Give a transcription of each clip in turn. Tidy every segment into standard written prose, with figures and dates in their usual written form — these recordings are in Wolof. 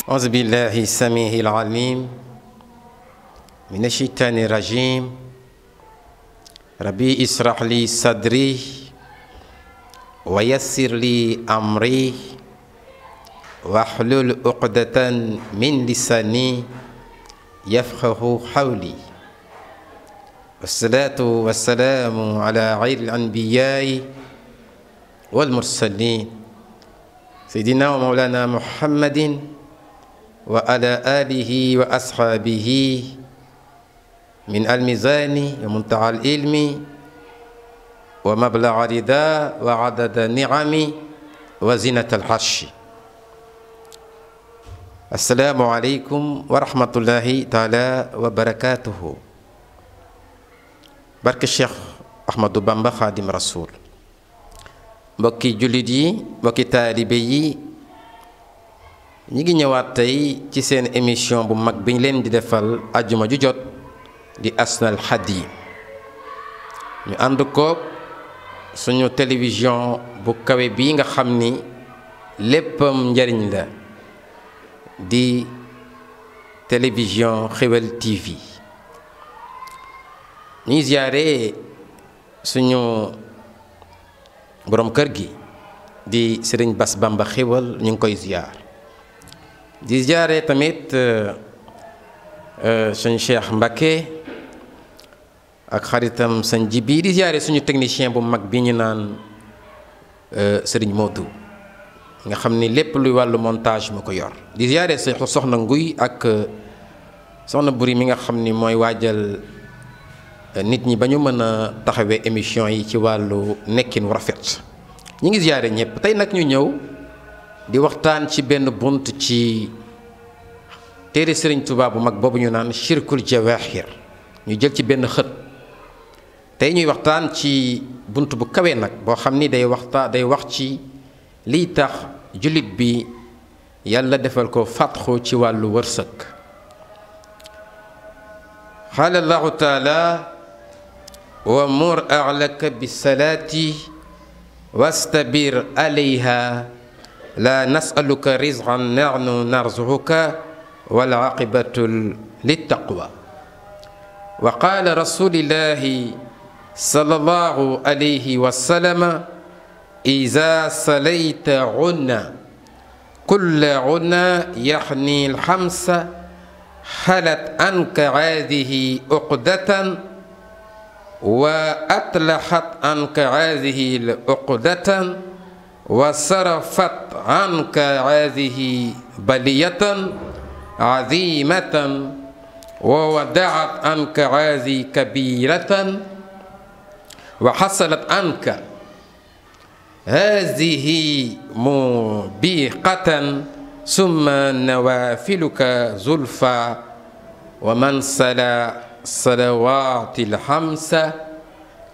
أعوذ بالله السميع العليم من الشيطان الرجيم ربي اشرح لي صدري ويسر لي أمري واحلل عقدة من لساني يفقه قولي والصلاة والسلام على خير الأنبياء والمرسلين سيدنا ومولانا محمد وعلى آله وأصحابه من الميزان ومنتهى العلم ومبلغ الرداء وعدد النعم وزنة العرش. السلام عليكم ورحمة الله تعالى وبركاته. barke Cheikh Ahmadou Bamba Khadim Rasoul. mbokki jullit yi mbokki taalibe yi ñi ngi ñëwaat tey ci seen émission bu mag bi ñu leen di defal ajjuma ju jot di Asnal Hadi ñu ànd koog suñu télévision bu kawe bii nga xam ni léppam njariñ la di télévision Xewel TV. ñuy ziyaare suñu borom kër gi di Sëriñ Bass Bamba Xewel ñu ngi koy ziyaar di ziyaare tamit suñu Cheikh Mbacké ak xaritam sëñ Jibi di ziyaare suñu technicien bu mag bi ñu naan Sëriñ Modou nga xam ni lépp luy wàllu montage mu ko yor di ziyaare soxna Nguy ak soxna Buri mi nga xam ni mooy waajal nit ñi ba ñu mën a taxawee émission yi ci wàllu nekkin wu rafet ñi ngi ziyaare ñëpp tey nag ñu ñëw di waxtaan ci benn bunt ci téere Sëriñ Tuubaa bu mag boobu ñu naan Shirkul Jawaahir ñu jël ci benn xët tey ñuy waxtaan ci bunt bu kawe nag boo xam ni day wax ci liy tax jullit bi yàlla defal ko fatxu ci wàllu wërsëg. qaala Allahu taala wamur ahlaka bisalaati wastabir alayha la nasaluka rizqan nahnu narzuquka wal aqibatu littaqwa wa qaala rasulillahi sallallahu alayhi wa sallam iza salayta gunna kulla gunna yaxni alxamsa xalat anka haadihi uqdatan wa atlaxat anka haadihi uqdatan wa sarafat anka haadihi baliyatan azimatan wa wadaat anka haadihi kabiratan wa xasalat anka haadihi mubiqatan summa nawafiluka zulfa wa man sala salawaati alxamsa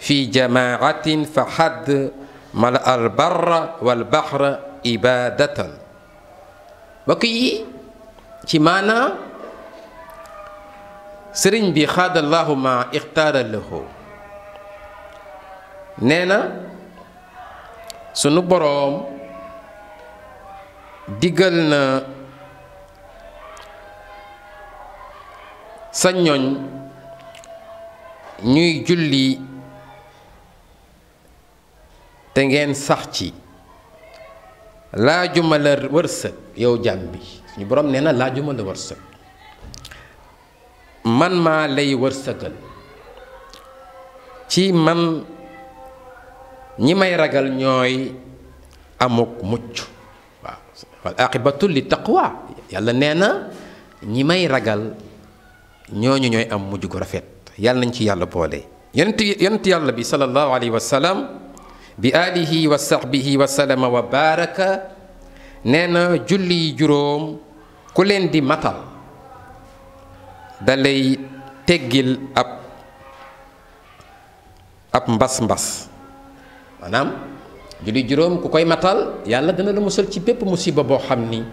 fi jamaatin fa xadd mala albarra walbaxra ibadatan. mbokk yi ci maana sëriñ bi xaadallahu ma ixtaara lahu nee na sunu boroom digal na sa ñoñ ñuy julli te ngeen sax ci laajuma la wërsëg yow jàmm bi suñu boroom nee na laajuma la wërsëg man maa lay wërsëgal ci man ñi may ragal ñooy amuk mucc waaw wal aqibatu li taqwa yàlla nee na ñi may ragal ñooñu ñooy am mujj gu rafet yàlla nañ ci yàlla boole. yonent yàlla bi sallallahu alayhi wa sallam bi alihi wa sahbihi wa sallama wa baraka nee na julli juróom ku leen di matal dalay teggil ab mbas maanaam julli juróom ku koy matal yàlla dana la musal ci bépp musiba boo xam ni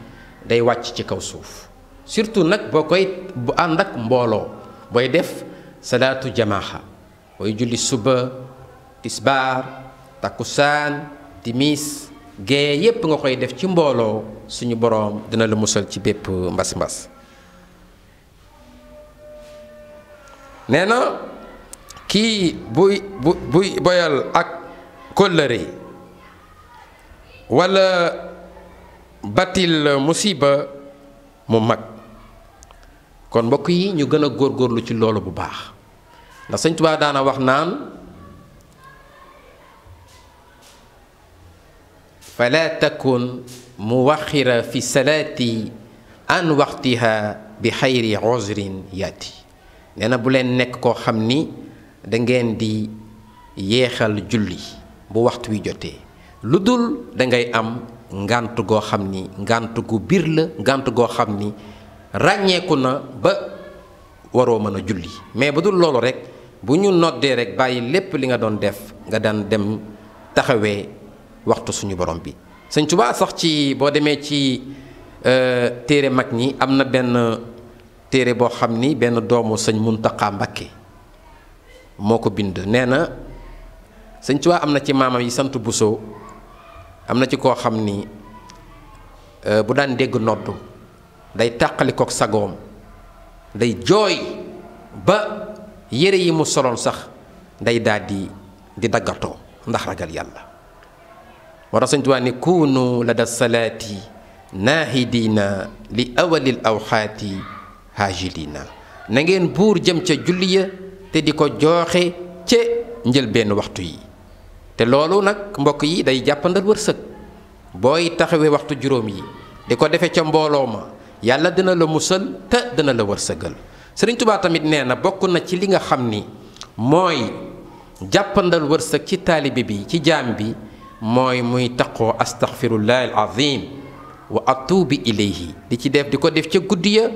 day wàcc ci kaw suuf surtout nag boo koy bu ànd ak mbooloo booy def salaatu jamaaxa booy julli suba tisbaar takkusaan timis gée yépp nga koy def ci mbooloo suñu boroom dina la musal ci bépp mbas-mbas. nee na kii buy boyal ak kóllëre walla batil musiba mu mag. kon mbokk yi ñu gën a góorgóorlu ci loolu bu baax ndax Sëñ Tuubaa daana wax naan fala takun muwaxira fi salaati an waxtiha bi xayri uzrin yaati. nee na bu leen nekk koo xam ni da ngeen di yeexal julli bu waxtu wi jotee lu dul dangay am ngànt goo xam ni ngànt gu biir la ngànt goo xam ni ràññeeku na ba waroo mën a julli. mais bu dul loolu rek bu ñu noddee rek bàyyi lépp li nga doon def nga daan dem taxawee waxtu suñu borom bi. Sëñ Tuubaa sax ci boo demee ci téere mag ñi am na benn téere boo xam ni benn doomu sëñ Muntaxa Mbakke moo ko bind. nee na Sëñ Tuubaa am na ci maamam yi sant Buso am na ci koo xam ni bu daan dégg noddu day tàqalikook sagoom day jooy ba yére yi mu soloon sax day daldi di daggatoo ndax ragal yàlla. moo tax Sëñ Tuubaa ni kuunu la da salaati naahidina li awalil awxaati haajilina. na ngeen buur jëm ca julli ya te di ko jooxe ca njëlbenn waxtu yi. te loolu nag mbokk yi day jàppandal wërsëg booy taxawee waxtu juróom yi di ko defee ca mbooloo ma yàlla dina la musal te dina la wërsëgal. Sëriñ Tuubaa tamit nee na bokk na ci li nga xam ni mooy jàppandal wërsëg ci taalibe bi ci jaam bi mooy muy taqoo astaghfirullahi alazim wa atuubi ilayhi di ci def di ko def ca guddi ya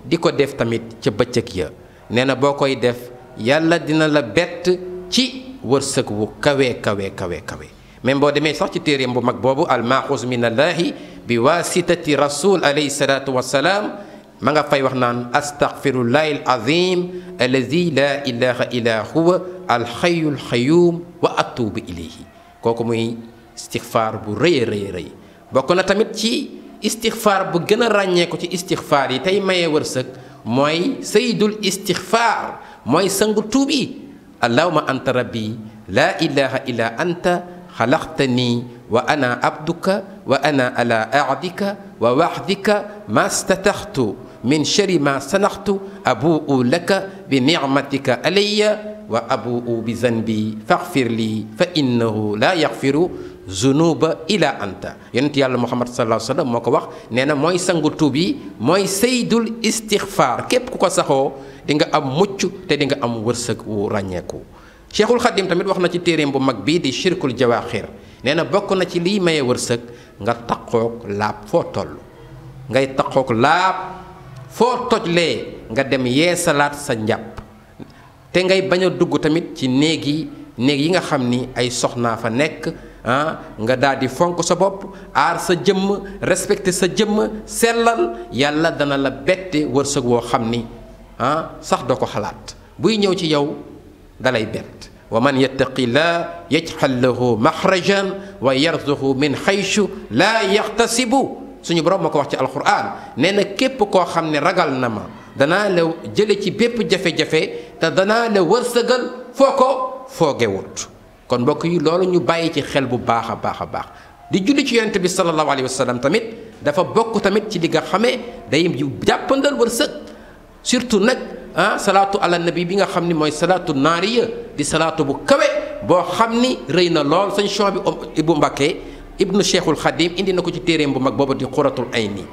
di ko def tamit ca bëccëg ya. nee na boo koy def yàlla dina la bett ci wërsëg wu kawe kawe kawe kawe. même boo demee sax ci téeréem bu mag boobu almaaxuus min allahi bi waasitati rasul alayhi salaatu wassalaam ma nga fay wax naan astaghfirullahi alazim allazi la ilaha illa huwa alxayyul xayyuum wa atuubu ilayhi. kooku muy istixfaar bu rëy rëy rëy. bokk na tamit ci istixfaar bu gën a ràññee ko ci istixfaar yi tey mayee wërsëg mooy sayyidul istixfaar mooy sangu tuub yi. allahumma anta rabbi la ilaha illa anta xalaqtani wa ana abduka wa ana ala ahdika wa wahdika ma stataxtu min shari ma sanaxtu abuu laka bi nicmatika alayya wa abuu bi zanbi faxfir lii fa innahu la yaxfiru zunuba ila anta. yonent yàlla muhammad sallallahu alayhi wa sallam moo ko wax nee na mooy sangu tuub yi mooy saydul istixfaar. képp ku ko saxoo di nga am mucc te di nga am wërsëg wu ràññeeku. Cheikhul Xadim tamit wax na ci téeréem bu mag bii di shirkul jawaaxir nee na bokk na ci liy maye wërsëg nga taqoog laab foo toll. ngay taqoog laab foo tojlee nga dem yeesalaat sa njàpp te ngay bañ a dugg tamit ci néeg yi nga xam ni ay soxnaa fa nekk nga daal di fonk sa bopp aar sa jëmm respecté sa jëmm sellal yàlla dana la bette wërsëg woo xam ni sax doo ko xalaat buy ñëw ci yow dalay bett. wa man yattaqillah yaj'al lahu maxrajan wa yarzuqhu min xaysu laa yaxtasibu. suñu borom moo ko wax ci alquran nee na képp koo xam ne ragal na ma danaa la jële ci bépp jafe-jafe te danaa la wërsëgal foo ko foogewut. kon mbokk yi loolu ñu bàyyi ci xel bu baax a baax a baax. di julli ci yonent bi sallallahu alayhi wa sallam tamit dafa bokk tamit ci li nga xamee day jàppandal wërsëg. surtout nag salaatu ala nabi bi nga xam ni mooy salaatu naariya di salaatu bu kawe boo xam ni rëy na lool. sëñ Chouaib bi Ibou Mbacké ibnu Cheikhul Khadim indi na ko ci téeréem bu mag boobu di Quratul Ayni.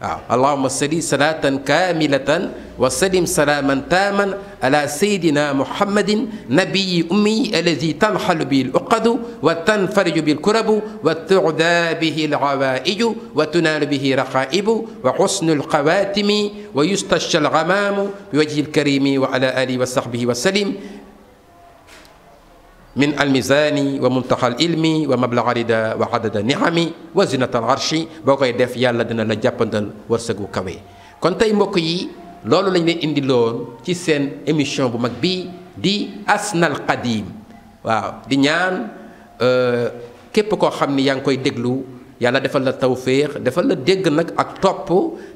waaw allahumma salli salatan kamilatan wa sallim salaman taman ala sayidina muhammadin nabiyi ummi allazi tanxalu bihi al-uqadu wa tanfariju bihi al-kurabu wa tu'da bihi al-awaa'iju wa tunaalu bihi raqaa'ibu wa husnu al-qawaatimi wa yustashfa al-ghamamu bi wajhi al-karimi wa ala alihi wa sahbihi wa sallim min almizaani wa muntaxa ilmi wa mablaga rida wa adada niami wa zinata al arshi. boo koy def yàlla dina la jàppandal wërsëgu kawe. kon tey mbokk yi loolu lañ leen indiloon ci seen émission bu mag bii di Asnal Qadim. waaw di ñaan képp koo xam ni yaa ngi koy déglu yàlla defal la tawféex defal la dégg nag ak topp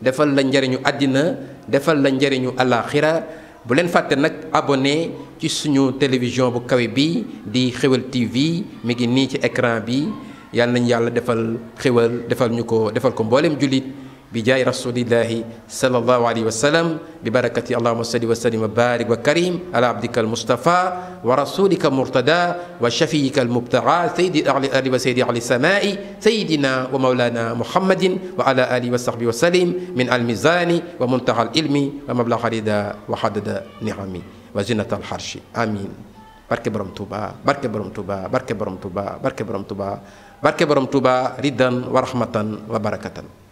defal la njëriñu àddina defal la njëriñu alaxira bu leen fàtte nag abonné ci suñu télévision bu kawe bi di Xéwal TV mi ngi nii ci écran bi yàlla nañu yàlla defal xéwal defal ñu ko defal ko mboolem jullit bi jaay rasulillahi sallallahu alayhi wa sallam bi barakati allahuma salli wa sallim wa barik wa karim ala abdika almustafa wa rasulika murtada wa shafiyika almubtaga sayidi ali wa sayidi ali samai sayidina wa maulana muhammadin wa ala alihi wa sahbihi wa sallim min almizani wa muntaha alilmi wa mablaga rida wa hadada niami wa zinata alharshi amin barke borom Tuuba barke borom Tuuba barke borom Tuuba barke borom Tuuba barke borom Tuuba ridan wa rahmatan wa barakatan